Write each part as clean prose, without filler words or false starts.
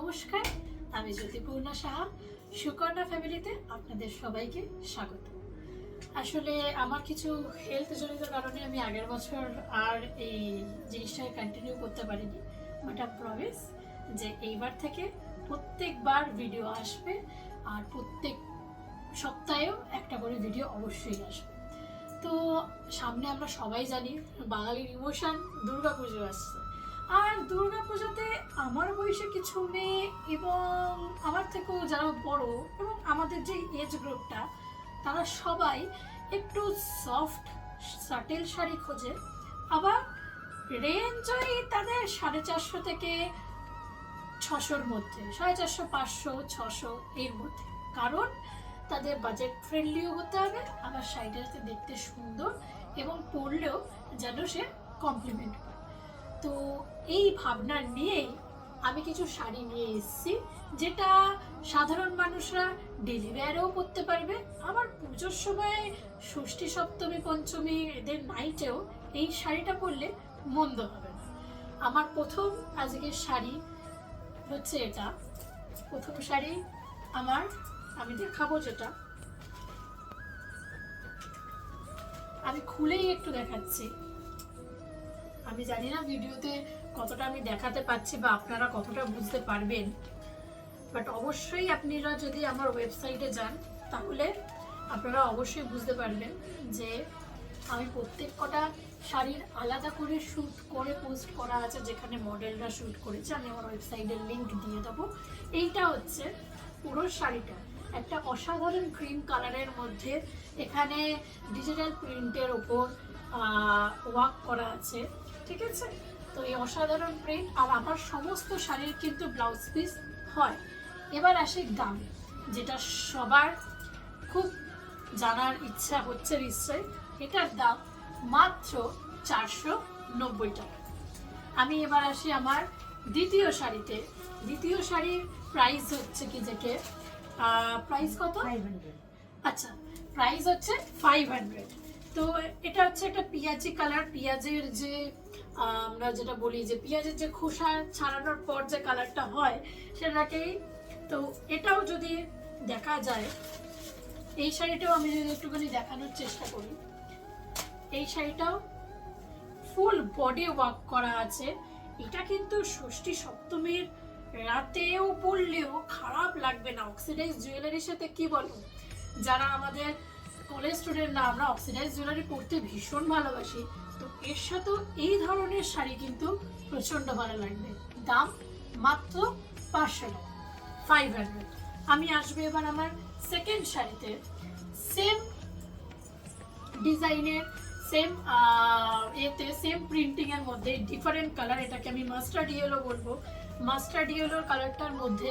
নমস্কার, আমি জ্যোতিপূর্ণা সাহা। সুকন্যা ফ্যামিলিতে আপনাদের সবাইকে স্বাগত। আসলে আমার কিছু হেলথ জনিত কারণে আমি আগের বছর আর এই জিনিসটাকে কন্টিনিউ করতে পারিনি, বাট আই প্রমিস যে এইবার থেকে প্রত্যেকবার ভিডিও আসবে আর প্রত্যেক সপ্তাহেও একটা করে ভিডিও অবশ্যই আসবে। তো সামনে আমরা সবাই জানি বাঙালির ইমোশন দুর্গাপুজো আসছে। আর দুর্গাপুজোতে আমার বয়সে কিছু মেয়ে এবং আমার থেকেও যারা বড় এবং আমাদের যে এজ গ্রুপটা, তারা সবাই একটু সফট সাটেল শাড়ি খোঁজে। আবার রেঞ্জ ওই তাদের 450 থেকে 600-র মধ্যে, 450, 500, 600 এর মধ্যে। কারণ তাদের বাজেট ফ্রেন্ডলিও হতে হবে, আবার শাড়িটাতে দেখতে সুন্দর এবং পরলেও যেন সে কমপ্লিমেন্ট পায়। তো এই ভাবনা নিয়েই আমি কিছু শাড়ি নিয়ে এসেছি, যেটা সাধারণ মানুষরা ডেলি ওয়্যারেও পরতে পারবে। আবার পুজোর সময় ষষ্ঠী, সপ্তমী, পঞ্চমী এদের নাইটেও এই শাড়িটা পরলে মন্দ হবে না। আমার প্রথম আজকের শাড়ি হচ্ছে এটা। প্রথম শাড়ি আমি দেখাবো, যেটা আমি খুলেই একটু দেখাচ্ছি। আমি জানি না ভিডিওতে কতটা আমি দেখাতে পারছি বা আপনারা কতটা বুঝতে পারবেন, বাট অবশ্যই আপনারা যদি আমার ওয়েবসাইটে যান তাহলে আপনারা অবশ্যই বুঝতে পারবেন যে আমি প্রত্যেক কটা শাড়ির আলাদা করে শ্যুট করে পোস্ট করা আছে, যেখানে মডেলরা শ্যুট করেছে। আমি আমার ওয়েবসাইটের লিঙ্ক দিয়ে দেবো। এইটা হচ্ছে পুরো শাড়িটা একটা অসাধারণ ক্রিম কালারের মধ্যে, এখানে ডিজিটাল প্রিন্টের ওপর ওয়ার্ক করা আছে, ঠিক আছে? তো এই অসাধারণ প্রিন্ট। আর আমার সমস্ত শাড়ির কিন্তু ব্লাউজ পিস হয়। এবার আসি দাম, যেটা সবার খুব জানার ইচ্ছা হচ্ছে নিশ্চয়ই। এটার দাম মাত্র 490 টাকা। আমি এবার আসি আমার দ্বিতীয় শাড়িতে। দ্বিতীয় শাড়ির প্রাইস হচ্ছে কি, যেকে প্রাইস কত? 500। আচ্ছা, প্রাইস হচ্ছে 500। তো এটা হচ্ছে একটা পেঁয়াজি কালার। পেঁয়াজের যে আমরা যেটা বলি যে পেঁয়াজের যে খোসা ছাড়ানোর পর যে কালারটা হয় সেটাকেই। তো এটাও যদি দেখা যায়, এই শাড়িটাও আমি যদি একটুখানি দেখানোর চেষ্টা করি, এই শাড়িটাও ফুল বডি ওয়ার্ক করা আছে। এটা কিন্তু ষষ্ঠী সপ্তমীর রাতেও পরলেও খারাপ লাগবে না। অক্সিডাইজ জুয়েলারির সাথে, কি বলো, যারা আমাদের কলেজ স্টুডেন্ট না, আমরা অক্সিডাইজ জুয়েলারি পরতে ভীষণ ভালোবাসি। তো এর সাথেও এই ধরনের শাড়ি কিন্তু প্রচন্ড ভালো লাগবে। দাম মাত্র 500 টাকা, 500। আমি আসবো এবার আমার সেকেন্ড শাড়িতে। সেম ডিজাইনের, সেম এতে, সেম প্রিন্টিং এর মধ্যে ডিফারেন্ট কালার। এটাকে আমি মাস্টার্ড ইয়েলো বলবো। মাস্টার্ড ইয়েলোর কালারটার মধ্যে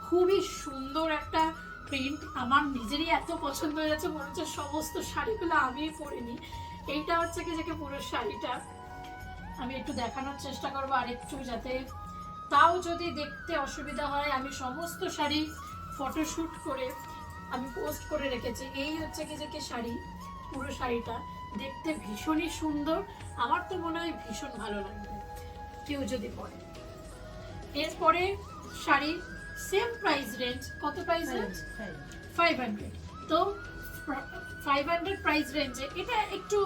খুবই সুন্দর একটা প্রিন্ট। আমার নিজেরই এত পছন্দ হয়ে যাচ্ছে, মনে হচ্ছে সমস্ত শাড়িগুলো আমিই পরে নিই। এইটা হচ্ছে কি, যে পুরো শাড়িটা আমি একটু দেখানোর চেষ্টা করবো আর একটু, যাতে তাও যদি দেখতে অসুবিধা হয়, আমি সমস্ত শাড়ি ফটোশ্যুট করে আমি পোস্ট করে রেখেছি। এই হচ্ছে কি, যে শাড়ি, পুরো শাড়িটা দেখতে ভীষণই সুন্দর। আমার তো মনে হয় ভীষণ ভালো লাগবে কেউ যদি পরে। এরপরে শাড়ি সেম প্রাইস রেঞ্জ, কত প্রাইস রেঞ্জ? 500। তো 500 প্রাইস রেঞ্জে এটা একটু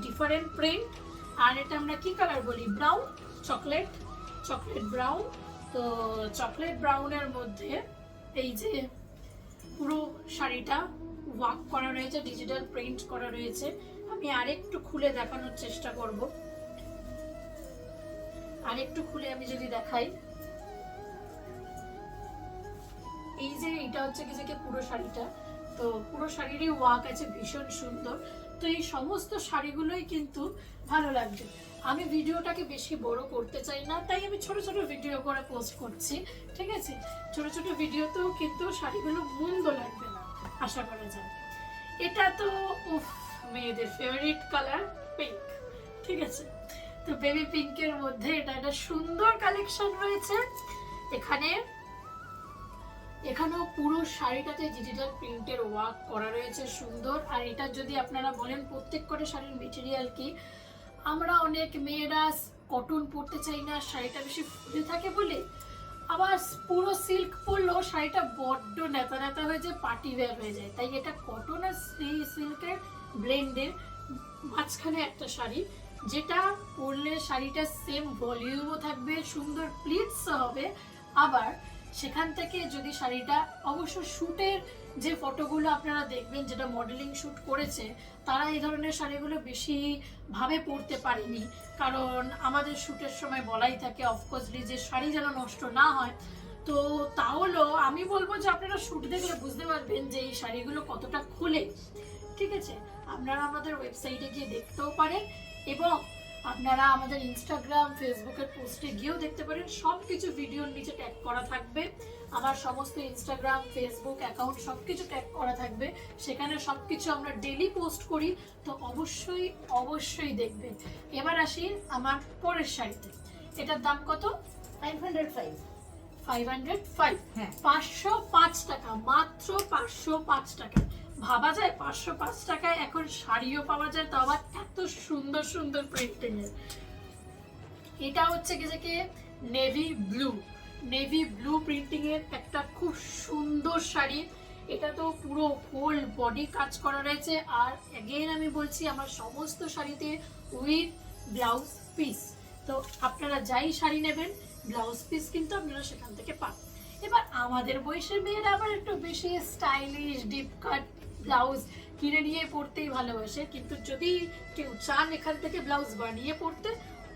ডিফারেন্ট প্রিন্ট। আর এটা আমরা কি কালার বলি? Brown, chocolate brown. তো চকলেট ব্রাউনের মধ্যে এই যে পুরো শাড়িটা ওয়ার্ক করা রয়েছে, ডিজিটাল প্রিন্ট করা রয়েছে। আমি আরেকটু খুলে দেখানোর চেষ্টা করব। আরেকটু খুলে আমি যদি দেখাই, এই যে এটা হচ্ছে কি, যে পুরো শাড়িটা, তো পুরো শাড়িরই ওয়ার্ক আছে, ভীষণ সুন্দর। তো এই সমস্ত শাড়িগুলোই কিন্তু ভালো লাগবে। আমি ভিডিওটাকে বেশি বড় করতে চাই না, তাই আমি ছোট ছোট ভিডিও করে পোস্ট করছি, ঠিক আছে? ছোট ছোট ভিডিওতেও কিন্তু শাড়িগুলো মন্দ লাগবে না, আশা করা যায়। এটা তো মেয়েদের ফেভারিট কালার, পিঙ্ক, ঠিক আছে? তো বেবি পিঙ্কের মধ্যে এটা একটা সুন্দর কালেকশন রয়েছে। এখানেও পুরো শাড়িটাতে ডিজিটাল প্রিন্টের ওয়ার্ক করা রয়েছে, সুন্দর। আর এটা যদি আপনারা বলেন প্রত্যেক কটা শাড়ির মেটেরিয়াল কি, আমরা অনেক মেয়েরা কটন পরতে চাই না, শাড়িটা বেশি ফুলে থাকে বলে আবার পুরো সিল্ক পরলেও শাড়িটা বড্ড নেতা নেতা হয়ে যায়, পার্টি ওয়্যার হয়ে যায়। তাই এটা কটন আর সিল্কের ব্লেন্ডের মাঝখানে একটা শাড়ি, যেটা পরলে শাড়িটা সেম ভলিউমও থাকবে, সুন্দর প্লিটসও হবে। আবার সেখান থেকে যদি শাড়িটা, অবশ্য শ্যুটের যে ফটোগুলো আপনারা দেখবেন যেটা মডেলিং শ্যুট করেছে, তারা এই ধরনের শাড়িগুলো বেশি ভাবে পরতে পারেনি, কারণ আমাদের শ্যুটের সময় বলাই থাকে অফকোর্সলি যে শাড়ি যেন নষ্ট না হয়। তো তাহলে আমি বলবো যে আপনারা শ্যুট দেখলে বুঝতে পারবেন যে এই শাড়িগুলো কতটা খুলে। ঠিক আছে, আপনারা আমাদের ওয়েবসাইটে গিয়ে দেখতেও পারেন, এবং আপনারা আমাদের ইনস্টাগ্রাম ফেসবুকের পোস্টে গিয়েও দেখতে পারেন। সব কিছু ভিডিওর নিচে ট্যাগ করা থাকবে, আমার সমস্ত ইনস্টাগ্রাম ফেসবুক অ্যাকাউন্ট সব কিছু ট্যাগ করা থাকবে, সেখানে সব কিছু আমরা ডেলি পোস্ট করি, তো অবশ্যই অবশ্যই দেখবেন। এবার আসি আমার পরের শাড়িতে। এটার দাম কত? 505। 505, হ্যাঁ 505 টাকা, মাত্র 505 টাকা। ভাবা যায় 505 টাকায় এখন শাড়িও পাওয়া যায়, তো আবার এত সুন্দর সুন্দর প্রিন্টিং এর। এটা হচ্ছে কি নেভি ব্লু প্রিন্টিং এর একটা খুব সুন্দর শাড়ি। এটা তো পুরো ফুল বডি কাজ করা রয়েছে, আর এগেইন আমি বলছি আমার সমস্ত শাড়িতে উইথ ব্লাউজ পিস। তো আপনারা যাই শাড়ি নেবেন ব্লাউজ পিস কিন্তু আপনারা সেখান থেকে পান। এবার আমাদের বয়সের মেয়েরা আবার একটু বেশি স্টাইলিশ ডিপ কাট ব্লাউজ কিনে নিয়ে পরতেই ভালোবাসে, কিন্তু যদি কেউ চান এখান থেকে ব্লাউজ বানিয়ে পরতে,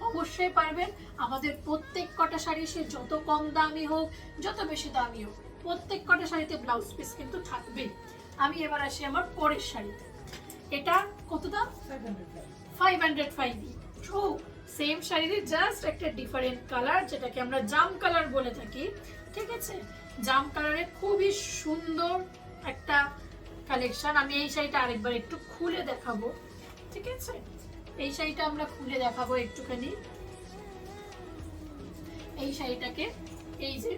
অবশ্যই পারবেন। আমাদের প্রত্যেক কটা শাড়ি, সে যত কম দামি হোক যত বেশি দামি হোক, প্রত্যেক কটা শাড়িতে ব্লাউজ পিস কিন্তু থাকবেই। আমি এবার আসি আমার পরের শাড়িতে। এটা কত দাম? 505। ট্রু, সেম শাড়িতে জাস্ট একটা ডিফারেন্ট কালার, যেটাকে আমরা জাম কালার বলে থাকি। ঠিক আছে, জাম কালারের খুবই সুন্দর একটা কালেকশন। আমি এই শাড়িটা আরেকবার একটু খুলে দেখাবো। ঠিক আছে, এই শাড়িটা আমরা খুলে দেখাবো একটুখানি। এই শাড়িটাকে, এই যে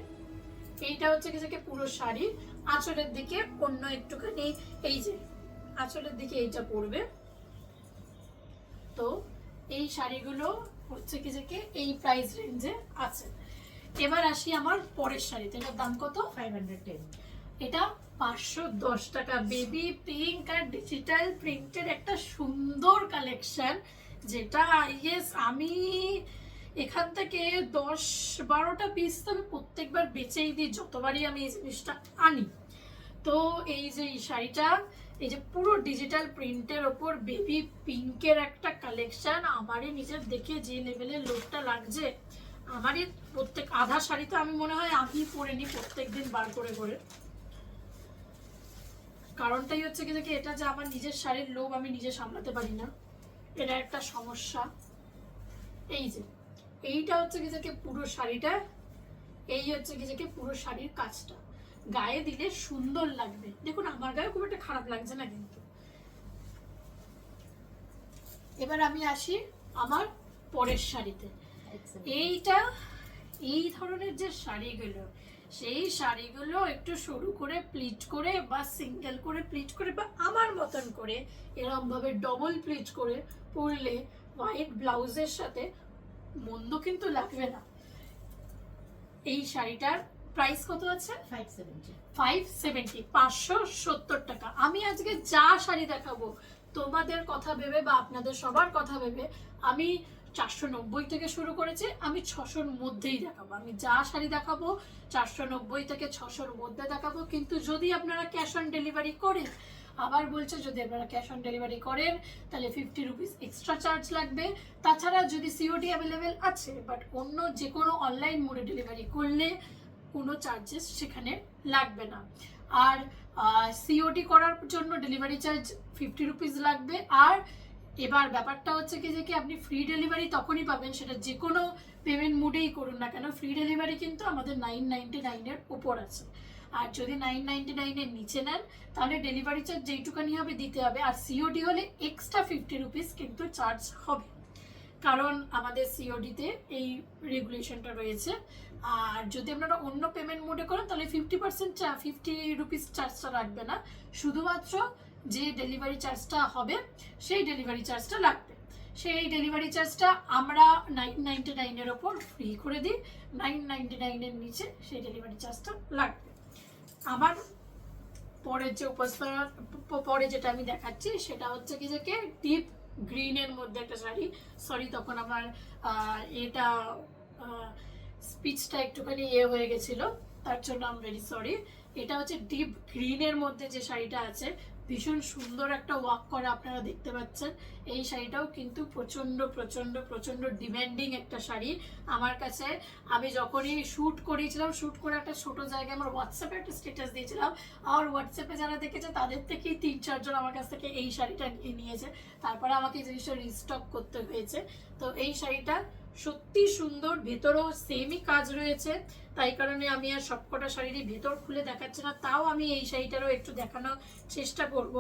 এইটা হচ্ছে কি পুরো শাড়ি, আঁচলের দিকে অন্য একটুখানি, এই যে আঁচলের দিকে এইটা পড়বে। তো এই শাড়িগুলো হচ্ছে কি এই প্রাইস রেঞ্জে আছে। এবার আসি আমার পরের শাড়িতে। এটার দাম কত? 510। এটা 510 টাকা। বেবি পিঙ্ক আর ডিজিটাল প্রিন্টের একটা সুন্দর কালেকশন, যেটা ইয়েস আমি এখান থেকে 10-12টা পিস তো আমি প্রত্যেকবার বেচেই দিই যতবারই আমি এই জিনিসটা আনি। তো এই যে এই শাড়িটা, এই যে পুরো ডিজিটাল প্রিন্টের ওপর বেবি পিঙ্কের একটা কালেকশন, আমারই নিজের দেখে যে লেভেলের লোকটা লাগছে। আমারই প্রত্যেক আধা শাড়ি তো আমি মনে হয় আমি পরে নিই প্রত্যেকদিন বার করে করে। কারণটাই হচ্ছে কি এটা যে আমার নিজের শাড়ির লোভ আমি নিজে সামলাতে পারি না, এটা একটা সমস্যা। এই যে এইটা হচ্ছে কি পুরো শাড়িটা, এই হচ্ছে কি পুরো শাড়ির কাজটা গায়ে দিলে সুন্দর লাগবে। দেখুন আমার গায়ে খুব একটা খারাপ লাগছে না কিন্তু। এবার আমি আসি আমার পরের শাড়িতে। এইটা, এই ধরনের যে শাড়িগুলো, সেই শাড়িগুলো একটু সরু করে প্লিট করে বা সিঙ্গেল করে প্লিট করে বা আমার মতন করে এরকম ভাবে ডবল প্লিট করে পরলে হোয়াইট ব্লাউজের সাথে মন্দ কিন্তু লাগবে না। এই শাড়িটার প্রাইস কত আছে? 570, 570 টাকা। আমি আজকে যা শাড়ি দেখাবো তোমাদের কথা ভেবে বা আপনাদের সবার কথা ভেবে আমি 490 থেকে শুরু করেছি, আমি 600-র মধ্যেই দেখাবো। আমি যা শাড়ি দেখাবো 490 থেকে 600-র মধ্যে দেখাবো। কিন্তু যদি আপনারা ক্যাশ অন ডেলিভারি করেন, আবার বলছে যদি আপনারা ক্যাশ অন ডেলিভারি করেন তাহলে 50 রুপিস এক্সট্রা চার্জ লাগবে। তাছাড়া যদি সিওডি অ্যাভেলেবেল আছে, বাট অন্য যে কোনো অনলাইন মোডে ডেলিভারি করলে কোনো চার্জেস সেখানে লাগবে না। আর সিওডি করার জন্য ডেলিভারি চার্জ 50 রুপিস লাগবে। আর এবার ব্যাপারটা হচ্ছে কি আপনি ফ্রি ডেলিভারি তখনই পাবেন, সেটা যে কোনো পেমেন্ট মোডেই করুন না কেন। ফ্রি ডেলিভারি কিন্তু আমাদের 999-এর উপর আছে। আর যদি 999-এর নিচে নেন তাহলে ডেলিভারি চার্জ যেইটুকানি হবে দিতে হবে। আর সিওডি হলে এক্সট্রা 50 রুপিস কিন্তু চার্জ হবে, কারণ আমাদের সিওডিতে এই রেগুলেশনটা রয়েছে। আর যদি আপনারা অন্য পেমেন্ট মোডে করেন তাহলে 50 রুপিস চার্জটা রাখবে না, শুধুমাত্র যে ডেলিভারি চার্জটা হবে সেই ডেলিভারি চার্জটা লাগবে। সেই ডেলিভারি চার্জটা আমরা 999-এর ওপর ফ্রি করে দিই। 999-এর নিচে সেই ডেলিভারি চার্জটা লাগবে। আমার পরের যে পরে যেটা আমি দেখাচ্ছি সেটা হচ্ছে কি যে ডিপ গ্রিনের মধ্যে একটা শাড়ি। সরি, তখন আমার এটা স্পিচটা একটুখানি হয়ে গেছিলো, তার জন্য আই এম ভেরি সরি। এটা হচ্ছে ডিপ গ্রিনের মধ্যে যে শাড়িটা আছে, ভীষণ সুন্দর একটা ওয়ার্ক করা আপনারা দেখতে পাচ্ছেন। এই শাড়িটাও কিন্তু প্রচণ্ড প্রচণ্ড প্রচণ্ড ডিমান্ডিং একটা শাড়ি আমার কাছে। আমি যখনই শ্যুট করেছিলাম, শ্যুট করে একটা ছোট জায়গায় আমার হোয়াটসঅ্যাপে একটা স্ট্যাটাস দিয়েছিলাম, আর হোয়াটসঅ্যাপে যারা দেখেছে তাদের থেকেই 3-4 জন আমার কাছ থেকে এই শাড়িটা নিয়ে নিয়েছে। তারপরে আমাকে এই জিনিসটা রিস্টক করতে হয়েছে। তো এই শাড়িটা সত্যি সুন্দর, ভেতরেও সেমই কাজ রয়েছে, তাই কারণে আমি আর সবকটা শাড়িরই ভেতর খুলে দেখাচ্ছি না, তাও আমি এই শাড়িটারও একটু দেখানোর চেষ্টা করব।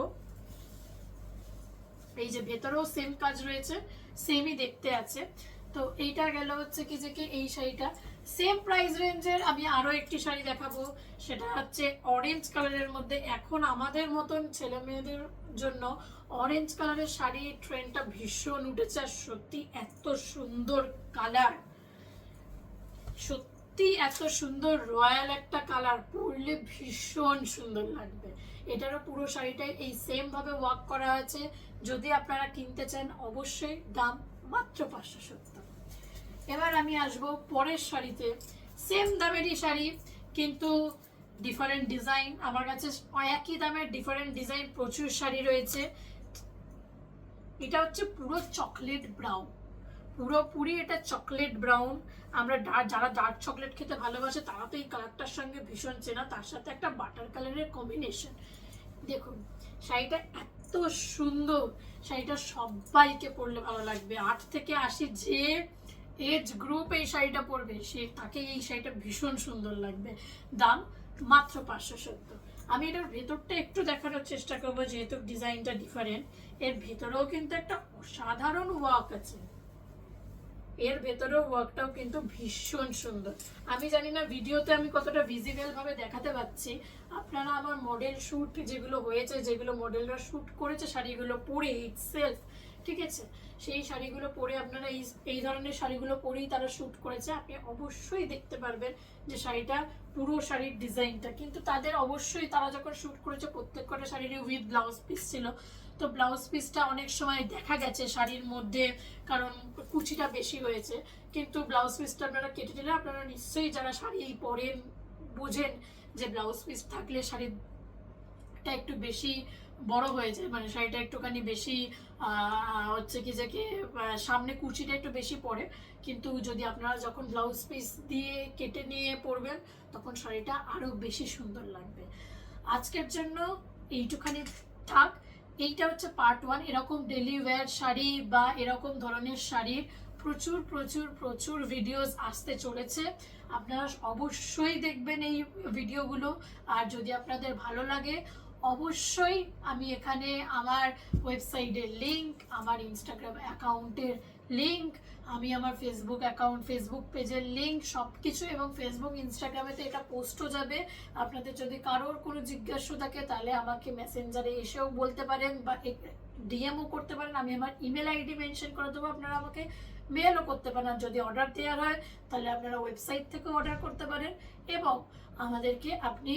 এই যে ভেতরেও সেম কাজ রয়েছে, সেমই দেখতে আছে। তো এইটা গেল হচ্ছে কি যে এই শাড়িটা। সেম প্রাইস রেঞ্জের আমি আরো একটি শাড়ি দেখাবো, সেটা হচ্ছে অরেঞ্জ কালারের মধ্যে। এখন আমাদের মতন ছেলে মেয়েদের জন্য অরেঞ্জ কালারের শাড়ি ট্রেন্ডটা ভীষণ উঠেছে। আর সত্যি এত সুন্দর কালার, সত্যি এত সুন্দর রয়্যাল একটা কালার, পরলে ভীষণ সুন্দর লাগবে। এটারও পুরো শাড়িটাই এই সেম ভাবে ওয়ার্ক করা আছে। যদি আপনারা কিনতে চান অবশ্যই দাম মাত্র 570। এবার আমি আসবো পরের শাড়িতে। সেম দামেরই শাড়ি কিন্তু ডিফারেন্ট ডিজাইন। আমার কাছে একই দামের ডিফারেন্ট ডিজাইন প্রচুর শাড়ি রয়েছে। এটা হচ্ছে পুরো চকলেট ব্রাউন, পুরোপুরি এটা চকলেট ব্রাউন। আমরা যারা ডার্ক চকলেট খেতে ভালোবাসে তারা তো এই কালারটার সঙ্গে ভীষণ চেনা, তার সাথে একটা বাটার কালারের কম্বিনেশন। দেখুন শাড়িটা এত সুন্দর, শাড়িটা সবাইকে পরলে ভালো লাগবে। 8 থেকে 80 যে এজ গ্রুপ এই শাড়িটা পরবে তাকে এই শাড়িটা ভীষণ সুন্দর লাগবে। দাম মাত্র 570। আমি এটার ভেতরটা একটু দেখানোর চেষ্টা করবো, যেহেতু ডিজাইনটা ডিফারেন্ট। এর ভেতরেও কিন্তু একটা অসাধারণ ওয়ার্ক আছে, এর ভেতরেও ওয়ার্কটাও কিন্তু ভীষণ সুন্দর। আমি জানি না ভিডিওতে আমি কতটা ভিজিবল ভাবে দেখাতে পাচ্ছি। আপনারা আমার মডেল শ্যুট যেগুলো হয়েছে, যেগুলো মডেলরা শ্যুট করেছে শাড়িগুলো পরে ইটসেলফ, ঠিক আছে, সেই শাড়িগুলো পরে আপনারা এই ধরনের শাড়িগুলো পরেই তারা শ্যুট করেছে। আপনি অবশ্যই দেখতে পারবেন যে শাড়িটা পুরো শাড়ির ডিজাইনটা কিন্তু তাদের অবশ্যই, তারা যখন শ্যুট করেছে প্রত্যেক কটা শাড়িরই উইথ ব্লাউজ পিস ছিল। তো ব্লাউজ পিসটা অনেক সময় দেখা গেছে শাড়ির মধ্যে, কারণ কুচিটা বেশি হয়েছে, কিন্তু ব্লাউজ পিসটা আপনারা কেটে দিলে আপনারা নিশ্চয়ই যারা শাড়ি পরেন বুঝেন যে ব্লাউজ পিস থাকলে শাড়িটা একটু বেশি বড় হয়ে যায়, মানে শাড়িটা একটুখানি বেশি হচ্ছে কি যে সামনে কুচিটা একটু বেশি পড়ে। কিন্তু যদি আপনারা যখন ব্লাউজ পিস দিয়ে কেটে নিয়ে পরবেন তখন শাড়িটা আরো বেশি সুন্দর লাগবে। আজকের জন্য এইটুখানি থাক। এইটা হচ্ছে পার্ট 1। এরকম ডেলি ওয়্যার শাড়ি বা এরকম ধরনের শাড়ির প্রচুর প্রচুর প্রচুর ভিডিওস আসতে চলেছে, আপনারা অবশ্যই দেখবেন এই ভিডিওগুলো। আর যদি আপনাদের ভালো লাগে অবশ্যই আমি এখানে আমার ওয়েবসাইটের লিংক, আমার ইনস্টাগ্রাম অ্যাকাউন্টের লিংক, আমি আমার ফেসবুক পেজের লিংক সব কিছু, এবং ফেসবুক ইনস্টাগ্রামেতে এটা পোস্টও যাবে। আপনাদের যদি কারোর কোনো জিজ্ঞাসা থাকে তাহলে আমাকে মেসেঞ্জারে এসেও বলতে পারেন বা ডিএমও করতে পারেন। আমি আমার ইমেল আইডি মেনশন করে দেবো, আপনারা আমাকে মেলও করতে পারেন। আর যদি অর্ডার দেওয়ার হয় তাহলে আপনারা ওয়েবসাইট থেকে অর্ডার করতে পারেন, এবং আমাদেরকে আপনি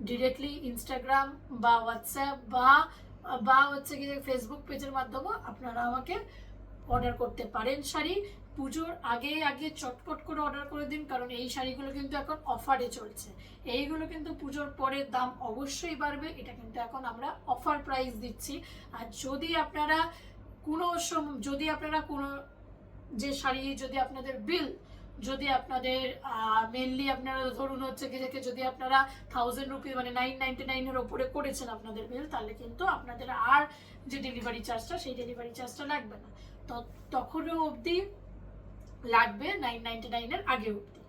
ডিরেক্টলি ইনস্টাগ্রাম বা হোয়াটসঅ্যাপ বা হচ্ছে কি ফেসবুক পেজের মাধ্যমে আপনারা আমাকে অর্ডার করতে পারেন শাড়ি। পুজোর আগে আগে চটপট করে অর্ডার করে দিন, কারণ এই শাড়িগুলো কিন্তু এখন অফারে চলছে। এইগুলো কিন্তু পুজোর পরে দাম অবশ্যই বাড়বে, এটা কিন্তু এখন আমরা অফার প্রাইস দিচ্ছি। আর যদি আপনারা কোনো যে শাড়ি, যদি আপনাদের বিল, যদি আপনাদের মেনলি আপনারা ধরুন হচ্ছে কি যদি আপনারা 1000 রুপি মানে 999-এর ওপরে করেছেন আপনাদের বিল, তাহলে কিন্তু আপনাদের আর যে ডেলিভারি চার্জটা, সেই ডেলিভারি চার্জটা লাগবে না। তো তখনও অবধি লাগবে 999-এর আগে অবধি।